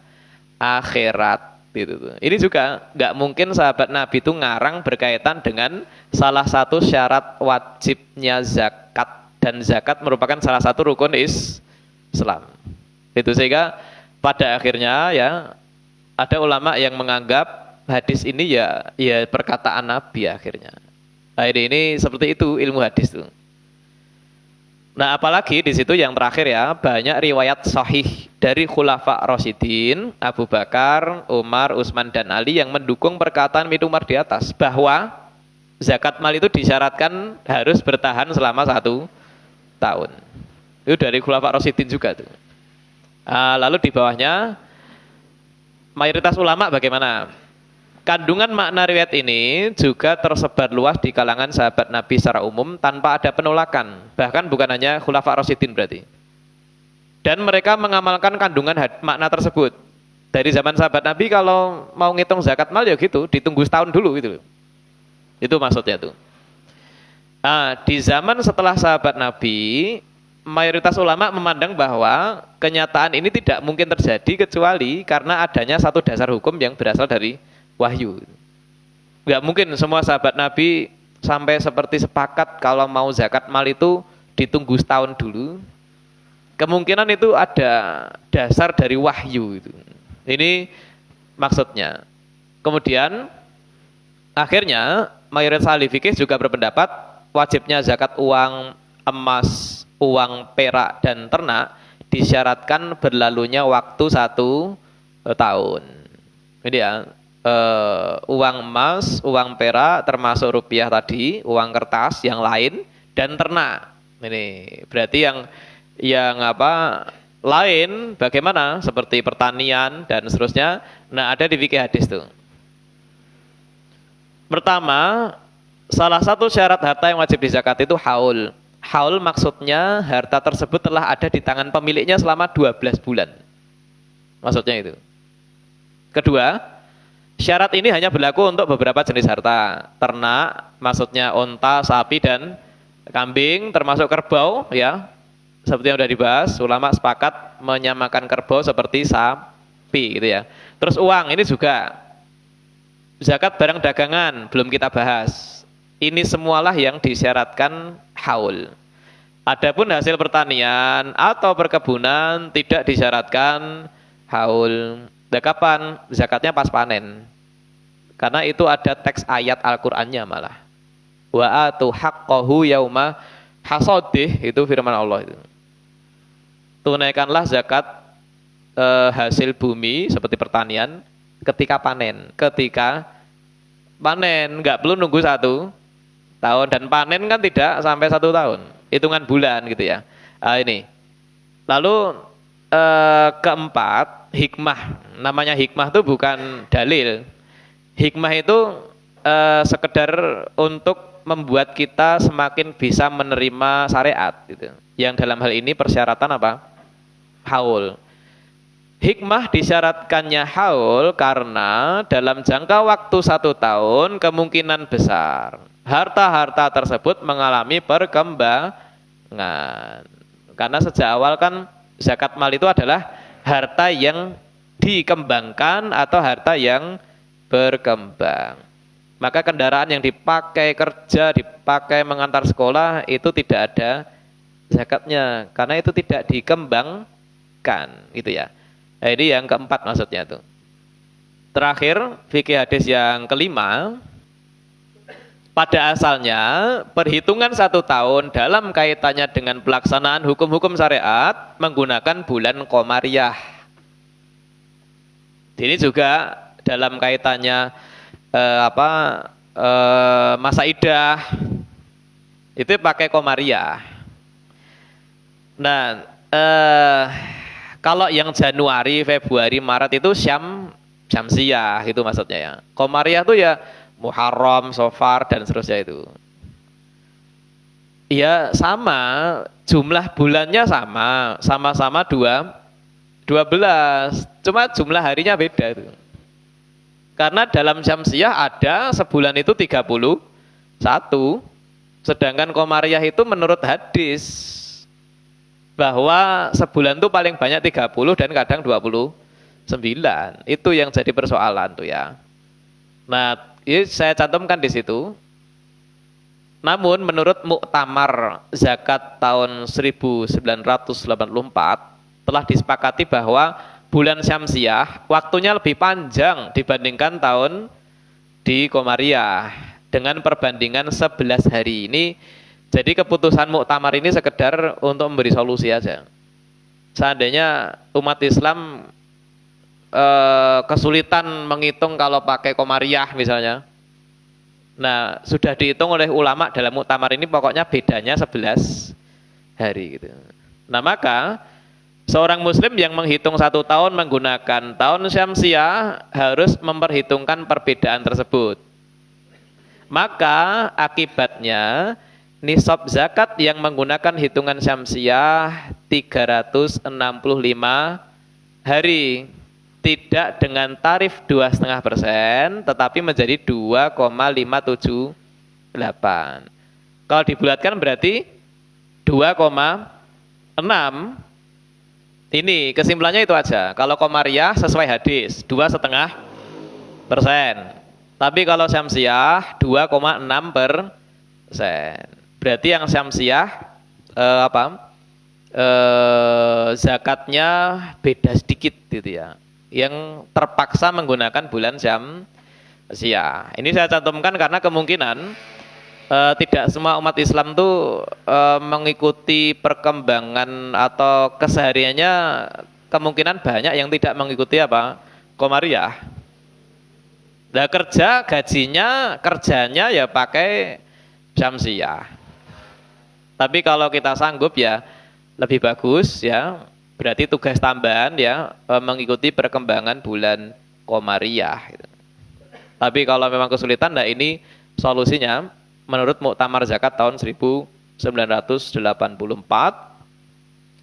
akhirat. Gitu. Ini juga nggak mungkin sahabat Nabi itu ngarang berkaitan dengan salah satu syarat wajibnya zakat, dan zakat merupakan salah satu rukun Islam. Itu sehingga pada akhirnya ya ada ulama yang menganggap hadis ini ya perkataan Nabi akhirnya. Nah, ini seperti itu ilmu hadis itu. Nah, apalagi di situ yang terakhir ya, banyak riwayat sahih dari Khulafa Rasyidin, Abu Bakar, Umar, Utsman dan Ali yang mendukung perkataan Ibnu Umar di atas bahwa zakat mal itu disyaratkan harus bertahan selama 1 tahun. Itu dari Khulafa Rasyidin juga tuh. Lalu di bawahnya mayoritas ulama bagaimana? Kandungan makna riwayat ini juga tersebar luas di kalangan sahabat Nabi secara umum tanpa ada penolakan. Bahkan bukan hanya Khulafa Rasyidin berarti. Dan mereka mengamalkan kandungan makna tersebut. Dari zaman sahabat Nabi kalau mau ngitung zakat mal ya gitu, ditunggu setahun dulu gitu. Itu maksudnya tuh. Di zaman setelah sahabat Nabi, mayoritas ulama memandang bahwa kenyataan ini tidak mungkin terjadi kecuali karena adanya satu dasar hukum yang berasal dari wahyu. Nggak mungkin semua sahabat Nabi sampai seperti sepakat kalau mau zakat mal itu ditunggu setahun dulu. Kemungkinan itu ada dasar dari wahyu itu. Ini maksudnya. Kemudian akhirnya mayoritas ahli fikih juga berpendapat wajibnya zakat uang emas, uang perak dan ternak disyaratkan berlalunya waktu 1 tahun. Ini ya. Uang emas, uang perak termasuk rupiah tadi, uang kertas yang lain dan ternak. Ini berarti yang lain bagaimana seperti pertanian dan seterusnya. Nah, ada di fikih hadis tuh. Pertama, salah satu syarat harta yang wajib dizakat itu haul. Haul maksudnya harta tersebut telah ada di tangan pemiliknya selama 12 bulan. Maksudnya itu. Kedua, syarat ini hanya berlaku untuk beberapa jenis harta. Ternak, maksudnya unta, sapi, dan kambing, termasuk kerbau, ya. Seperti yang sudah dibahas, ulama sepakat menyamakan kerbau seperti sapi, gitu ya. Terus uang, ini juga. Zakat barang dagangan, belum kita bahas. Ini semualah yang disyaratkan haul. Adapun hasil pertanian atau perkebunan tidak disyaratkan haul. Nah, kapan? Zakatnya pas panen. Karena itu ada teks ayat Al-Qur'annya malah. Wa atu haqqahu yauma hasadih, itu firman Allah itu. Tunaikanlah zakat hasil bumi seperti pertanian ketika panen, ketika panen, nggak perlu nunggu 1 tahun, dan panen kan tidak sampai 1 tahun, hitungan bulan gitu ya. Ini. Lalu keempat, hikmah. Namanya hikmah itu bukan dalil. Hikmah itu sekedar untuk membuat kita semakin bisa menerima syariat gitu. Yang dalam hal ini persyaratan apa? Haul. Hikmah disyaratkannya haul karena dalam jangka waktu 1 tahun kemungkinan besar harta-harta tersebut mengalami perkembangan. Karena sejak awal kan zakat mal itu adalah harta yang dikembangkan atau harta yang berkembang. Maka kendaraan yang dipakai kerja, dipakai mengantar sekolah itu tidak ada zakatnya karena itu tidak dikembangkan gitu ya. Nah, ini yang keempat maksudnya tuh. Terakhir, fikih hadis yang kelima, pada asalnya perhitungan 1 tahun dalam kaitannya dengan pelaksanaan hukum-hukum syariat menggunakan bulan Qamariyah. Ini juga dalam kaitannya masa idah itu pakai Qamariyah. Nah, kalau yang Januari, Februari, Maret itu Syamsiyah itu maksudnya ya. Qamariyah itu ya Muharram, Safar dan seterusnya itu. Ya sama, jumlah bulannya sama-sama 12. Cuma jumlah harinya beda itu. Karena dalam Syamsiyah ada sebulan itu 31. Sedangkan Qamariyah itu menurut hadis bahwa sebulan itu paling banyak 30 dan kadang 29. Itu yang jadi persoalan tuh ya. Nah, ini saya cantumkan di situ. Namun menurut Muktamar Zakat tahun 1984 telah disepakati bahwa bulan Syamsiyah waktunya lebih panjang dibandingkan tahun di Qamariyah dengan perbandingan 11 hari. Ini jadi keputusan Muktamar ini sekedar untuk memberi solusi aja. Seandainya umat Islam kesulitan menghitung kalau pakai Qamariyah misalnya. Nah, sudah dihitung oleh ulama dalam Muktamar ini pokoknya bedanya 11 hari gitu. Nah, maka seorang muslim yang menghitung 1 tahun menggunakan tahun Syamsiyah harus memperhitungkan perbedaan tersebut. Maka akibatnya nisab zakat yang menggunakan hitungan Syamsiyah 365 hari, tidak dengan tarif 2,5%, tetapi menjadi 2,578. Kalau dibulatkan berarti 2,6. Ini kesimpulannya itu aja. Kalau Qamariyah sesuai hadis 2,5%. Tapi kalau Syamsiyah 2,6%. Berarti yang Syamsiyah zakatnya beda sedikit gitu ya. Yang terpaksa menggunakan bulan Syamsiyah. Ini saya cantumkan karena kemungkinan tidak semua umat Islam tuh mengikuti perkembangan atau kesehariannya, kemungkinan banyak yang tidak mengikuti Qamariyah. Nah, kerjanya ya pakai Syamsiyah. Tapi kalau kita sanggup ya lebih bagus ya, berarti tugas tambahan ya mengikuti perkembangan bulan Qamariyah gitu. Tapi kalau memang kesulitan, nah ini solusinya menurut Muktamar Zakat tahun 1984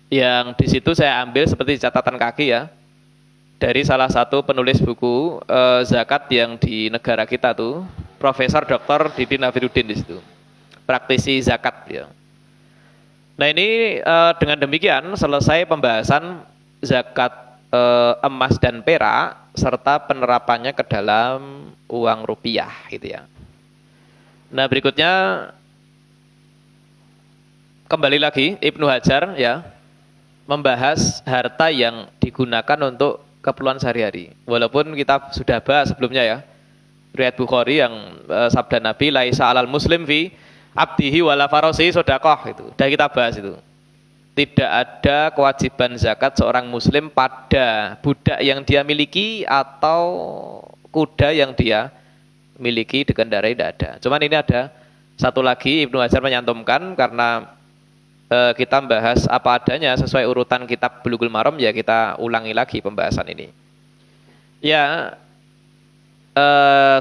yang di situ saya ambil seperti catatan kaki ya dari salah satu penulis buku zakat yang di negara kita tuh, Profesor Dr. Didi Nafiruddin di situ, praktisi zakat ya. Nah ini dengan demikian selesai pembahasan zakat emas dan perak serta penerapannya ke dalam uang rupiah gitu ya. Nah berikutnya kembali lagi Ibnu Hajar ya membahas harta yang digunakan untuk keperluan sehari-hari. Walaupun kita sudah bahas sebelumnya ya, riwayat Bukhari yang sabda Nabi laisa alal muslim fi abdihi wala farasi sodakoh, itu udah kita bahas itu. Tidak ada kewajiban zakat seorang muslim pada budak yang dia miliki atau kuda yang dia miliki, dikendarai tidak ada. Cuman ini ada satu lagi Ibnu Hajar menyantumkan karena kita bahas apa adanya sesuai urutan kitab Bulughul Maram, ya kita ulangi lagi pembahasan ini. Ya,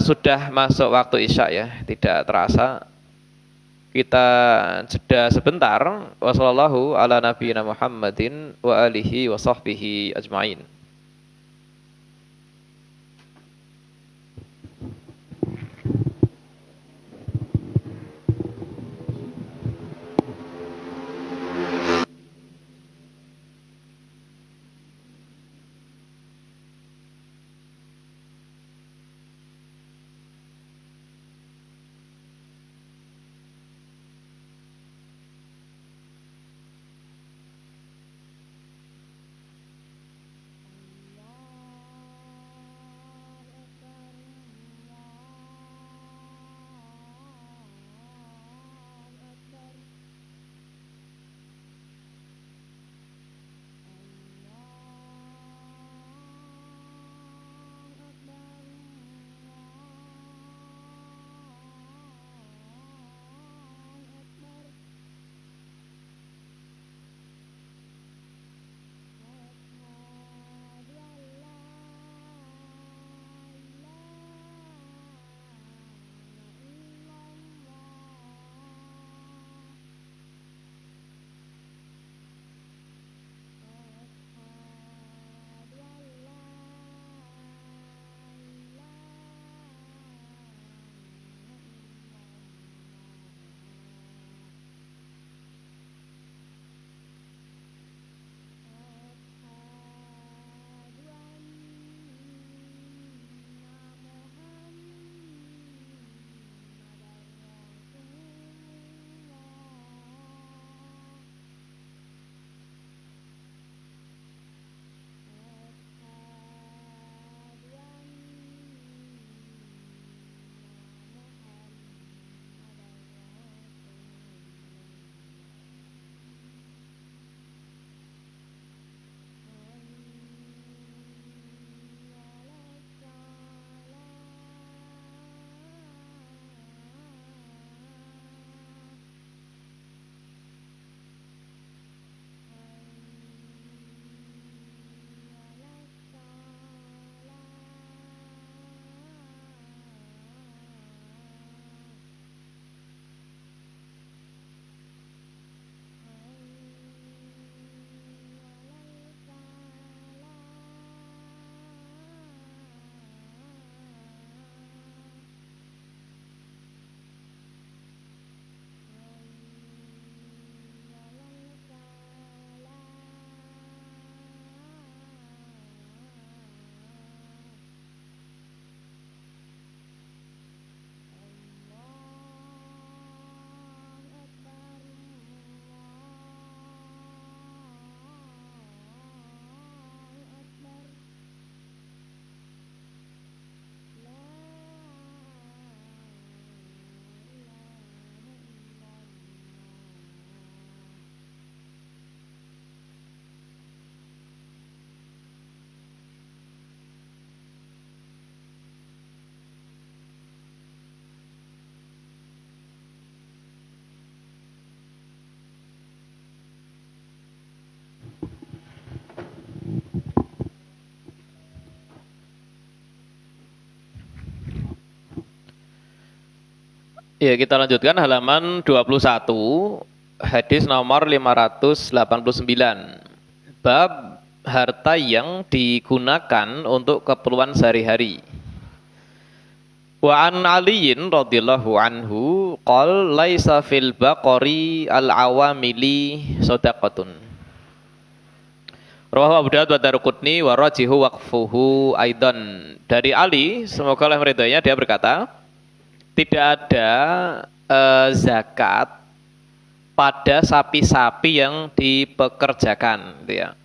sudah masuk waktu Isya ya, tidak terasa. Kita jeda sebentar. Wassallallahu ala nabiyina Muhammadin wa alihi wa sahbihi ajma'in. Ya, kita lanjutkan halaman 21, hadis nomor 589. Bab harta yang digunakan untuk keperluan sehari-hari. Wa an Aliyin radhiyallahu anhu qol laisa fil baqari al-awamili shadaqatun. Rawahu Abu Dawud wa Daruqutni wa rajihu waqfuhu aidan. Dari Ali, semoga Allah meridhoinya, dia berkata, tidak ada zakat pada sapi-sapi yang dipekerjakan, gitu ya.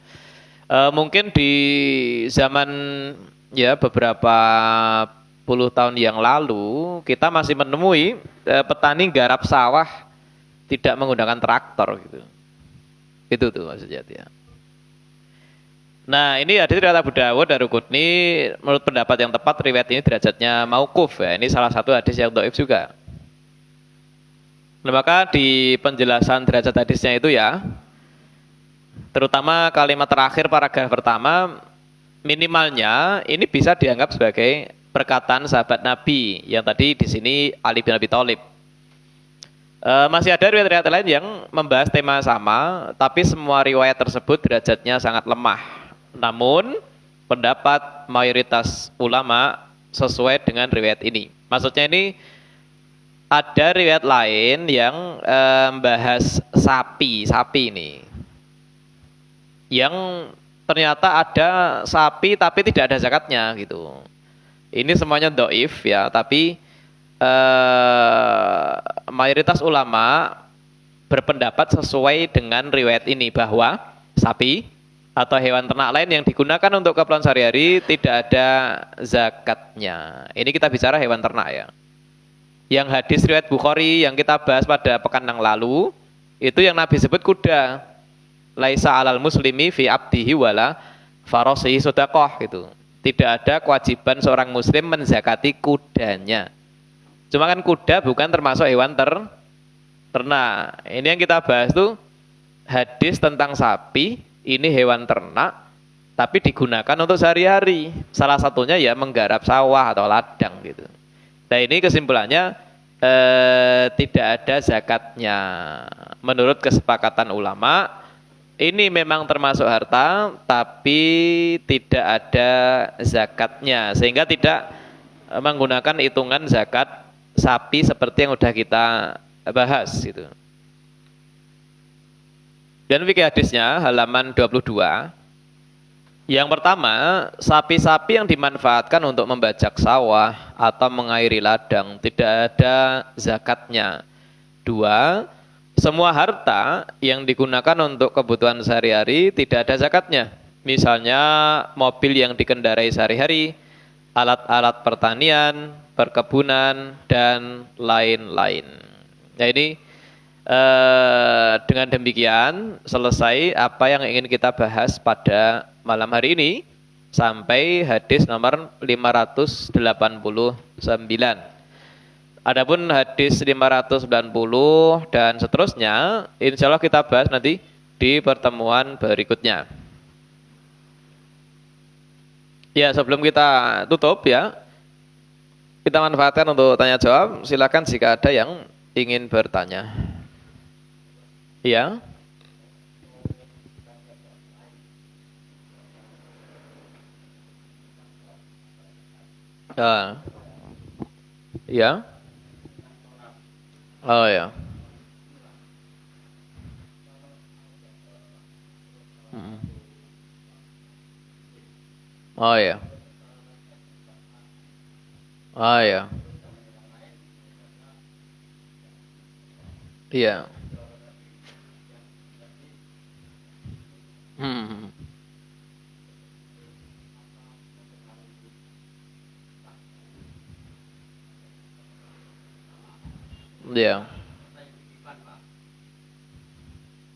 Mungkin di zaman ya beberapa puluh tahun yang lalu kita masih menemui petani garap sawah tidak menggunakan traktor gitu. Itu tuh maksudnya ya. Nah, ini hadis riwayat Abu Dawud Daruqutni, menurut pendapat yang tepat riwayat ini derajatnya mauquf ya. Ini salah satu hadis yang dhaif juga. Nah, maka di penjelasan derajat hadisnya itu ya, terutama kalimat terakhir paragraf pertama, minimalnya ini bisa dianggap sebagai perkataan sahabat Nabi yang tadi di sini Ali bin Abi Thalib. Masih ada riwayat-riwayat lain yang membahas tema sama, tapi semua riwayat tersebut derajatnya sangat lemah. Namun pendapat mayoritas ulama sesuai dengan riwayat ini. Maksudnya ini ada riwayat lain yang membahas sapi ini, yang ternyata ada sapi tapi tidak ada zakatnya gitu. Ini semuanya dhaif ya, tapi mayoritas ulama berpendapat sesuai dengan riwayat ini bahwa sapi atau hewan ternak lain yang digunakan untuk keperluan sehari-hari tidak ada zakatnya. Ini kita bicara hewan ternak ya. Yang hadis riwayat Bukhari yang kita bahas pada pekan yang lalu, itu yang Nabi sebut kuda. Laisa alal muslimi fi abdihi wala farasihi sedaqah gitu. Tidak ada kewajiban seorang muslim menzakati kudanya. Cuma kan kuda bukan termasuk hewan ternak. Ini yang kita bahas tuh hadis tentang sapi, ini hewan ternak, tapi digunakan untuk sehari-hari. Salah satunya ya menggarap sawah atau ladang gitu. Nah ini kesimpulannya tidak ada zakatnya. Menurut kesepakatan ulama, ini memang termasuk harta, tapi tidak ada zakatnya. Sehingga tidak menggunakan hitungan zakat sapi seperti yang sudah kita bahas gitu. Dan fikih hadisnya halaman 22. Yang pertama, sapi-sapi yang dimanfaatkan untuk membajak sawah atau mengairi ladang tidak ada zakatnya. 2, semua harta yang digunakan untuk kebutuhan sehari-hari tidak ada zakatnya. Misalnya mobil yang dikendarai sehari-hari, alat-alat pertanian, perkebunan, dan lain-lain. Nah ini dengan demikian selesai apa yang ingin kita bahas pada malam hari ini sampai hadis nomor 589. Adapun hadis 590 dan seterusnya insya Allah kita bahas nanti di pertemuan berikutnya. Ya, sebelum kita tutup ya, kita manfaatkan untuk tanya jawab. Silakan jika ada yang ingin bertanya. Ya. Ya. Oh ya. Oh ya. Oh ya. Iya. Hmm. Iya.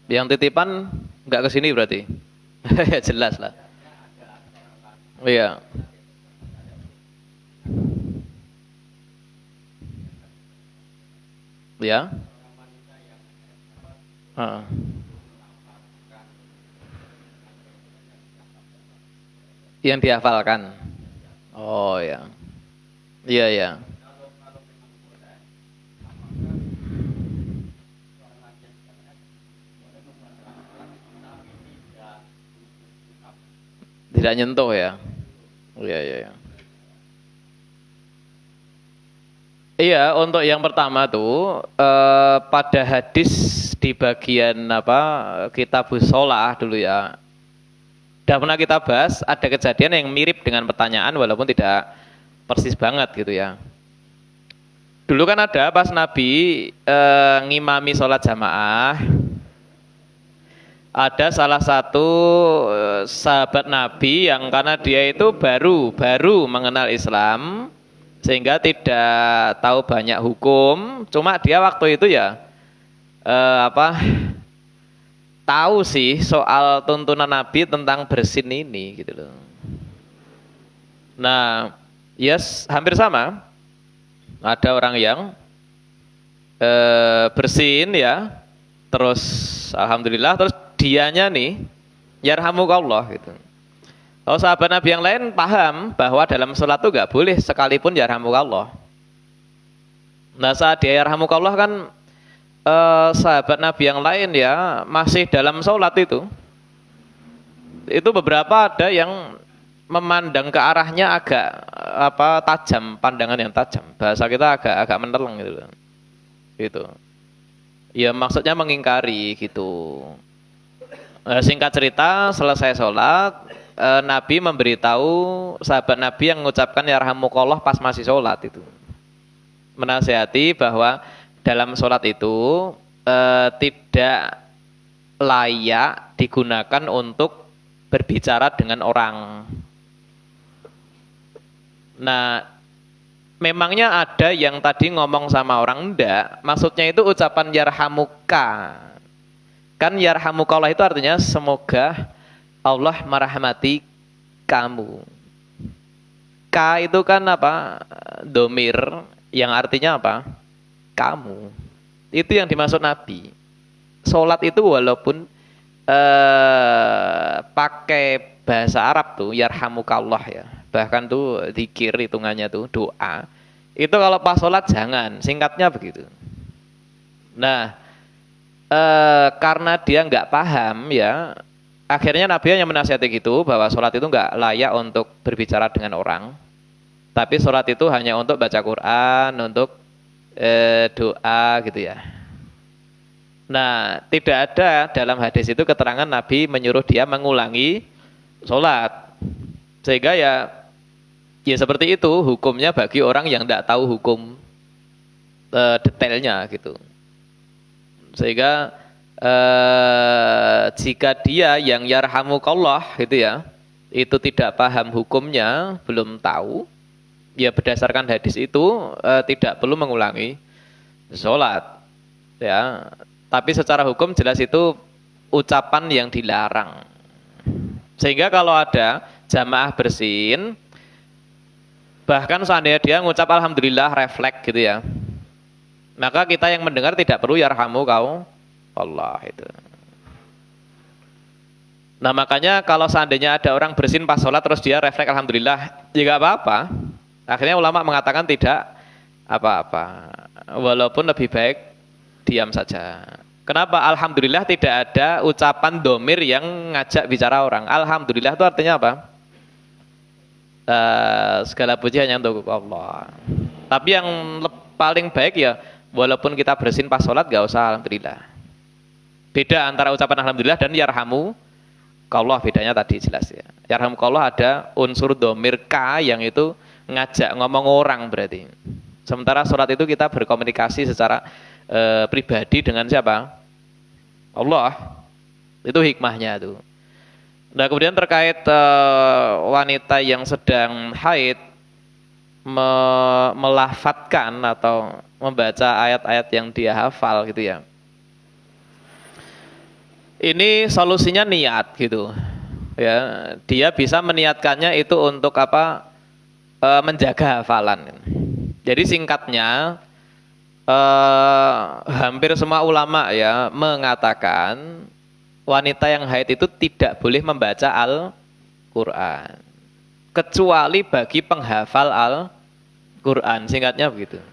Yang titipan nggak ke sini berarti? Ya jelas lah. Iya. Ya. Yang dihafalkan. Oh ya. Iya ya. Tidak nyentuh ya. Iya iya iya. Iya, untuk yang pertama tuh pada hadis di bagian apa Kitabus Shalah dulu ya. Sudah pernah kita bahas ada kejadian yang mirip dengan pertanyaan walaupun tidak persis banget gitu ya. Dulu kan ada pas Nabi ngimami sholat jamaah, ada salah satu sahabat Nabi yang karena dia itu baru mengenal Islam sehingga tidak tahu banyak hukum, cuma dia waktu itu ya tahu sih soal tuntunan Nabi tentang bersin ini gitu loh. Nah, yes, hampir sama. Ada orang yang bersin ya, terus alhamdulillah, terus dianya nih yarhamukallah gitu. Kalau sahabat Nabi yang lain paham bahwa dalam sholat itu nggak boleh sekalipun yarhamukallah. Nah saat dia yarhamukallah kan sahabat Nabi yang lain ya masih dalam sholat itu beberapa ada yang memandang ke arahnya agak tajam, pandangan yang tajam. Bahasa kita agak meneleng gitu. Gitu. Ya maksudnya mengingkari gitu. Singkat cerita, selesai sholat, Nabi memberitahu sahabat Nabi yang mengucapkan yarhamukallah pas masih sholat itu, menasihati bahwa dalam sholat itu tidak layak digunakan untuk berbicara dengan orang. Nah, memangnya ada yang tadi ngomong sama orang enggak? Maksudnya itu ucapan yarhamuka. Kan yarhamukallah itu artinya semoga Allah merahmati kamu. Ka itu kan apa? Domir yang artinya apa? Kamu. Itu yang dimaksud Nabi. Sholat itu walaupun pakai bahasa Arab tuh yarhamukallah ya. Bahkan tuh zikir hitungannya tuh doa. Itu kalau pas sholat jangan, singkatnya begitu. Nah, karena dia nggak paham ya, akhirnya Nabi yang menasihati gitu bahwa sholat itu nggak layak untuk berbicara dengan orang, tapi sholat itu hanya untuk baca Quran, untuk doa gitu ya. Nah, tidak ada dalam hadis itu keterangan Nabi menyuruh dia mengulangi sholat, sehingga ya seperti itu hukumnya bagi orang yang tidak tahu hukum detailnya gitu. Sehingga jika dia yang yarhamukallah gitu ya, itu tidak paham hukumnya, belum tahu, ya berdasarkan hadis itu tidak perlu mengulangi sholat ya. Tapi secara hukum jelas itu ucapan yang dilarang. Sehingga kalau ada jamaah bersin, bahkan seandainya dia ngucap alhamdulillah refleks gitu ya, maka kita yang mendengar tidak perlu yarhamukallah Allah itu. Nah makanya kalau seandainya ada orang bersin pas sholat terus dia refleks alhamdulillah, ya gak apa-apa. Akhirnya ulama mengatakan tidak apa-apa, walaupun lebih baik diam saja. Kenapa? Alhamdulillah tidak ada ucapan domir yang ngajak bicara orang. Alhamdulillah itu artinya apa? Segala puji hanya untuk Allah. Tapi yang paling baik ya, walaupun kita bersin pas sholat gak usah alhamdulillah. Beda antara ucapan alhamdulillah dan yarhamukallah, bedanya tadi jelas ya. Yarhamukallah ada unsur domir ka yang itu ngajak ngomong orang berarti. Sementara sholat itu kita berkomunikasi secara pribadi dengan siapa? Allah. Itu hikmahnya tuh. Nah kemudian terkait wanita yang sedang haid melafadzkan atau membaca ayat-ayat yang dia hafal gitu ya. Ini solusinya niat gitu. Ya, dia bisa meniatkannya itu untuk apa? Menjaga hafalan. Jadi singkatnya hampir semua ulama ya mengatakan wanita yang haid itu tidak boleh membaca Al-Quran kecuali bagi penghafal Al-Quran, singkatnya begitu.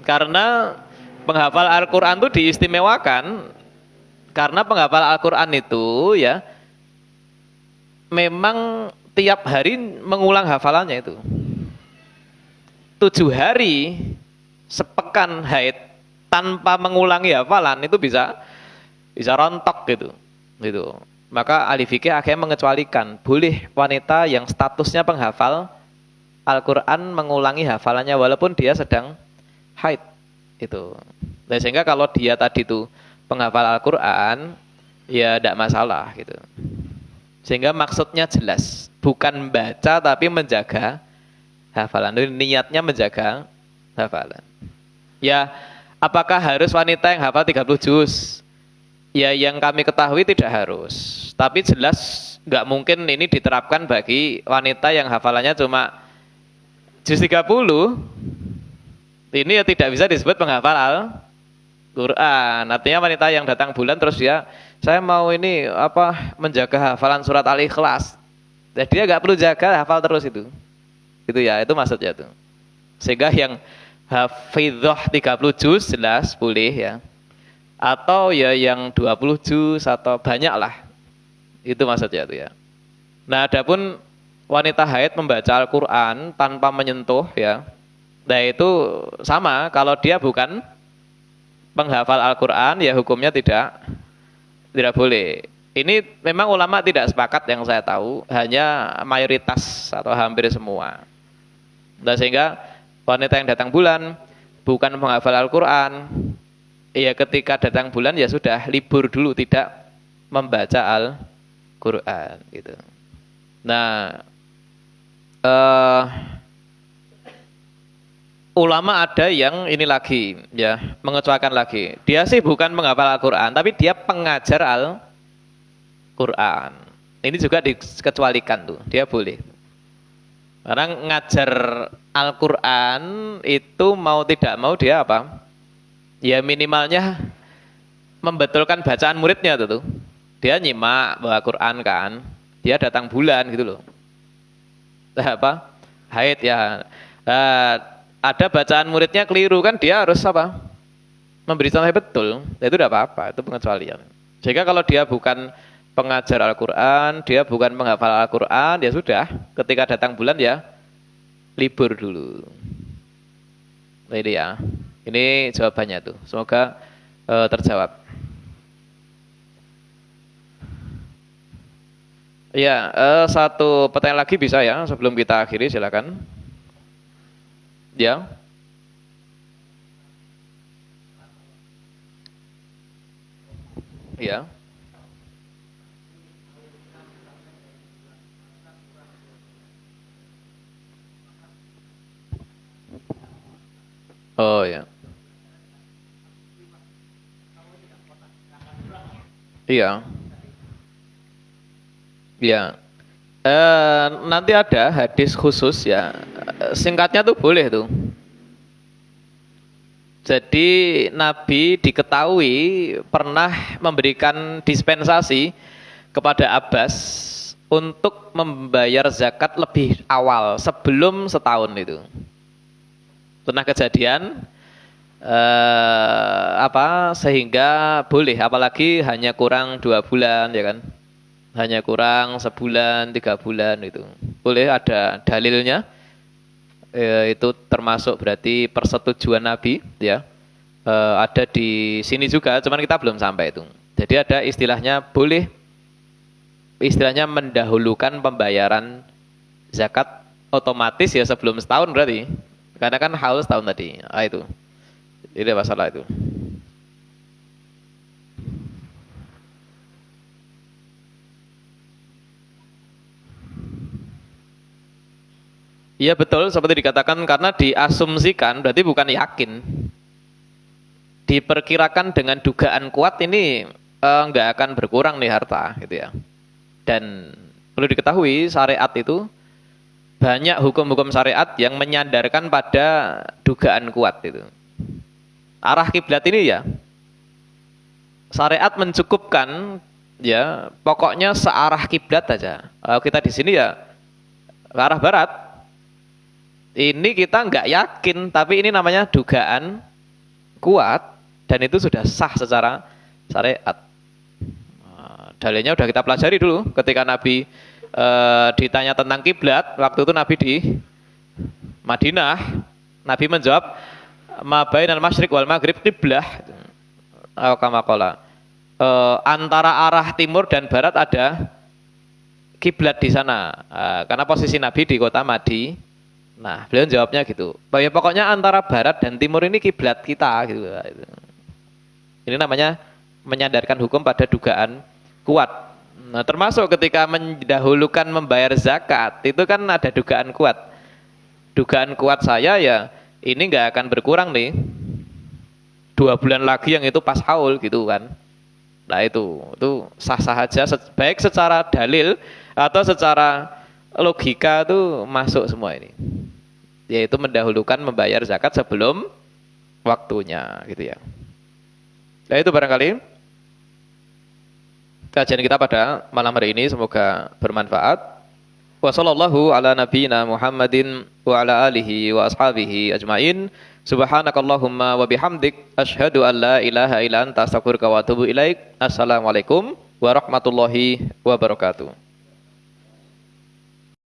Karena penghafal Al-Quran itu diistimewakan, karena penghafal Al-Quran itu ya memang tiap hari mengulang hafalannya itu. 7 hari sepekan haid tanpa mengulangi hafalan itu bisa rontok gitu. Maka ahli fikih akhirnya mengecualikan boleh wanita yang statusnya penghafal Al-Quran mengulangi hafalannya walaupun dia sedang haid itu. Nah, sehingga kalau dia tadi itu penghafal Al-Quran ya tidak masalah gitu. Sehingga maksudnya jelas, bukan baca tapi menjaga hafalan. Niatnya menjaga hafalan. Ya, apakah harus wanita yang hafal 30 juz? Ya yang kami ketahui tidak harus. Tapi jelas nggak mungkin ini diterapkan bagi wanita yang hafalannya cuma juz 30. Ini ya tidak bisa disebut penghafal Al-Quran. Artinya wanita yang datang bulan terus dia, saya mau ini menjaga hafalan surat Al-Ikhlas. Jadi dia nggak perlu jaga, hafal terus itu. Gitu ya, itu maksudnya tuh. Sehingga yang hafidhah 30 juz jelas boleh ya. Atau ya yang 20 juz atau banyak lah. Itu maksudnya itu ya. Nah, adapun wanita haid membaca Al-Quran tanpa menyentuh ya. Nah, itu sama, kalau dia bukan penghafal Al-Quran ya hukumnya tidak boleh. Ini memang ulama tidak sepakat yang saya tahu, hanya mayoritas atau hampir semua. Nah, sehingga wanita yang datang bulan bukan penghafal Al-Quran, ya ketika datang bulan ya sudah libur dulu, tidak membaca Al-Quran gitu. Nah, ulama ada yang ini lagi ya, mengecualikan lagi. Dia sih bukan menghafal Al-Quran, tapi dia pengajar Al-Quran. Ini juga dikecualikan tuh, dia boleh. Karena ngajar Al-Quran itu mau tidak mau dia apa? Ya minimalnya membetulkan bacaan muridnya tuh. Dia nyimak bawa Quran kan, dia datang bulan gitu loh. Haid ya. Ada bacaan muridnya keliru kan, dia harus memberi contoh betul. Itu tidak apa-apa, itu pengecualian. Sehingga kalau dia bukan pengajar Al-Quran, dia bukan menghafal Al-Quran, ya sudah, ketika datang bulan ya libur dulu. Nah, ini ya. Ini jawabannya tuh. Semoga terjawab. Ya, satu pertanyaan lagi bisa ya sebelum kita akhiri, silakan. Ya. Ya. Oh ya. Iya. Ya. Nanti ada hadis khusus ya. Singkatnya tuh boleh tuh. Jadi Nabi diketahui pernah memberikan dispensasi kepada Abbas untuk membayar zakat lebih awal, sebelum setahun itu. Pernah kejadian sehingga boleh, apalagi hanya kurang 2 bulan ya kan, hanya kurang sebulan 3 bulan itu boleh, ada dalilnya. Itu termasuk berarti persetujuan Nabi ya. Ada di sini juga, cuman kita belum sampai itu. Jadi ada istilahnya boleh, istilahnya mendahulukan pembayaran zakat otomatis ya sebelum setahun berarti, karena kan haul setahun tadi. Itu ini masalah itu. Iya betul, seperti dikatakan, karena diasumsikan berarti bukan yakin. Diperkirakan dengan dugaan kuat ini nggak akan berkurang nih harta gitu ya. Dan perlu diketahui syariat itu banyak hukum-hukum syariat yang menyandarkan pada dugaan kuat itu. Arah kiblat ini ya, syariat mencukupkan ya, pokoknya searah kiblat aja. Kita di sini ya ke arah barat. Ini kita nggak yakin, tapi ini namanya dugaan kuat dan itu sudah sah secara syariat. Dalilnya udah kita pelajari dulu ketika Nabi ditanya tentang kiblat. Waktu itu Nabi di Madinah, Nabi menjawab ma bainal masyriq wal maghrib qiblah. Kama qala. Antara arah timur dan barat ada kiblat di sana. Karena posisi Nabi di kota Madinah. Nah, beliau jawabnya gitu. Bahwa pokoknya antara barat dan timur ini kiblat kita gitu. Ini namanya menyandarkan hukum pada dugaan kuat. Nah, termasuk ketika mendahulukan membayar zakat, itu kan ada dugaan kuat. Dugaan kuat saya ya, ini nggak akan berkurang nih. 2 bulan lagi yang itu pas haul gitu kan. Nah itu sah-sah aja, baik secara dalil atau secara logika itu masuk semua ini. Yaitu mendahulukan membayar zakat sebelum waktunya gitu ya. Nah itu barangkali kajian kita pada malam hari ini, semoga bermanfaat. Wa sallallahu ala nabiyyina Muhammadin wa ala alihi wa ashabihi ajmain. Subhanakallahumma wa bihamdik asyhadu an la ilaha illa anta astaghfiruka wa atubu ilaik. Assalamualaikum warahmatullahi wabarakatuh.